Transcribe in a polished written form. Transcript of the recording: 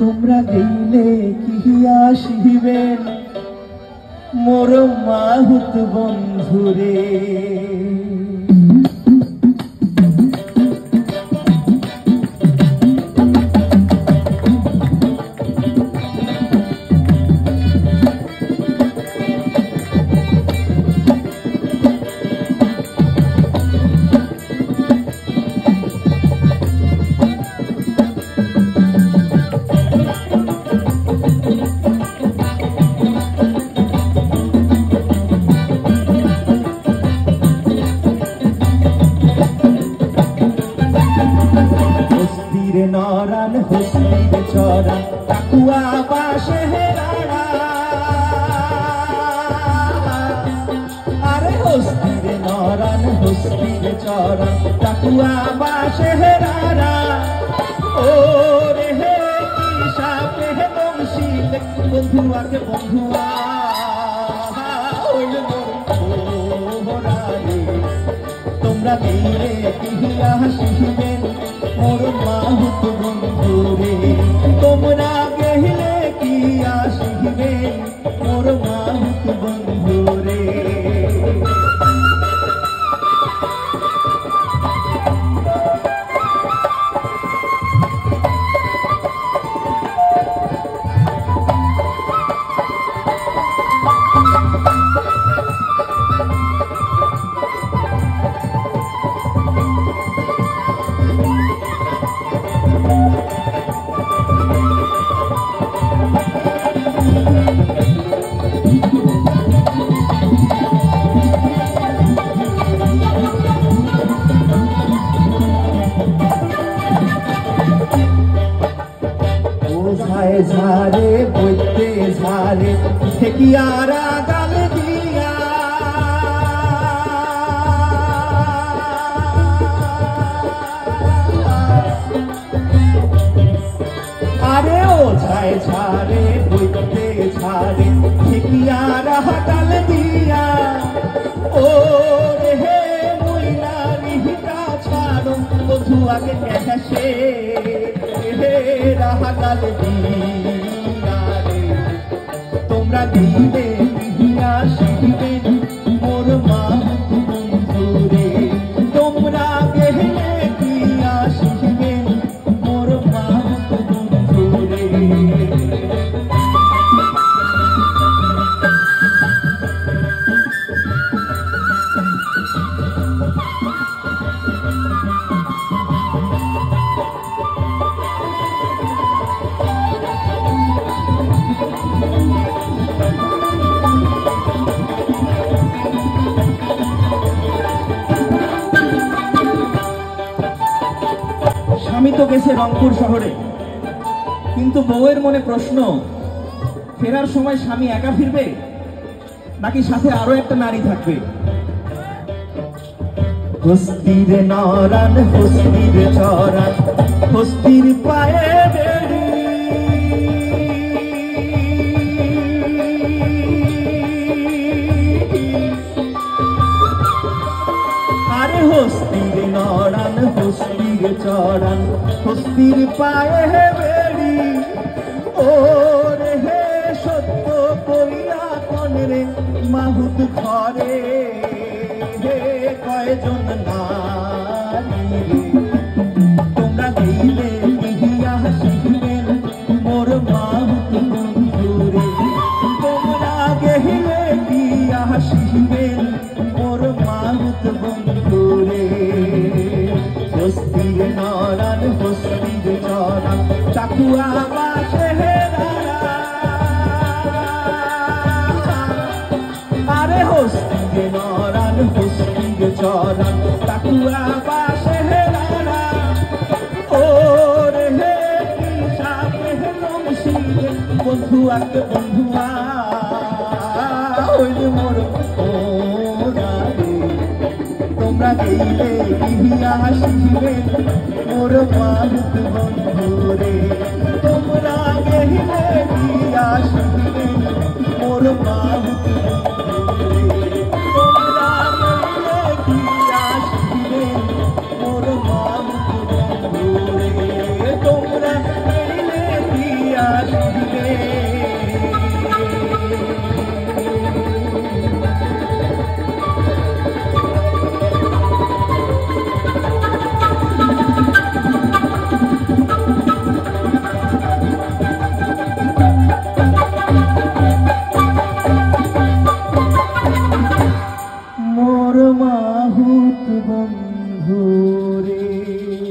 তোমরা গেলে কি আসিবেন মোর মাহুত বন্ধুরে। নরান হস্তির চরা টাকুয়া বাসে হেরাড়া, আরে হস্তির নরান হস্তির চরা টাকুয়া বাসে হেরাড়া। ও রে হে কি সাপে হে বংশী বন্ধুয়াকে বন্ধুয়া তোমরা গেলে কি আসিবেন মোর মাহুত বন্ধুরে। তোমরা গেলে কি আসিবেন মোর মাহুত বন্ধুরে। ঝাড়ে বইতে ঝাড়ে ঠেকিয়ারা গাল দিয়া, আরে ও ঝায় ঝাড়ে বইতে ঝাড়ে ঠেকিয়ারা গাল দিয়া। ও রে হে মইনা রিহিতা ছাড়ো বধু আগে ক্যাশে রাহাগাল দিয়া রে। তোমরা দিলে কি আসিবেন মোর মাহুত বন্ধুরে। তোমরা গেলে কি আসিবেন মোর মাহুত বন্ধুরে। স্বামী তো গেছে রংপুর শহরে, কিন্তু বউয়ের মনে প্রশ্ন, ফেরার সময় স্বামী একা ফিরবে নাকি সাথে আরো একটা নারী থাকবে। হস্তির নরান হস্তির চরান হস্তির পায়ে বেড়ি, আরে হস্তির নরান হস্তির চরান হস্তির পায়ে বেড়ি। ও রে হে সত্য কইয়া কোন রে মাহুত ঘরে হে কয়জন নারী রে। তোমরা গেলে কি আসিবেন মোর মাহুত বন্ধুরে। তোমরা গেলে কি আসিবেন মোর মাহুত বন্ধুরে। হস্তির নরান হস্তির চরান টাকুয়া বাসে হেরাড়া, আরে হস্তির নরান হস্তির চরান টাকুয়া বাসে হেরাড়া। ও রে হে কি সাপে হে বংশী বন্ধুয়াকে বন্ধুয়া হইল মোর ওরা রে। তোমরা গেলে কি আসিবেন মোর মাহুত বন্ধুরে। তোমরা গেলে কি আসিবেন মোর মাহুত বন্ধুরে। তোমরা গেলে কি আসিবেন মোর মাহুত বন্ধুরে। তোমরা গেলে কি মোর মাহুত বন্ধু রে।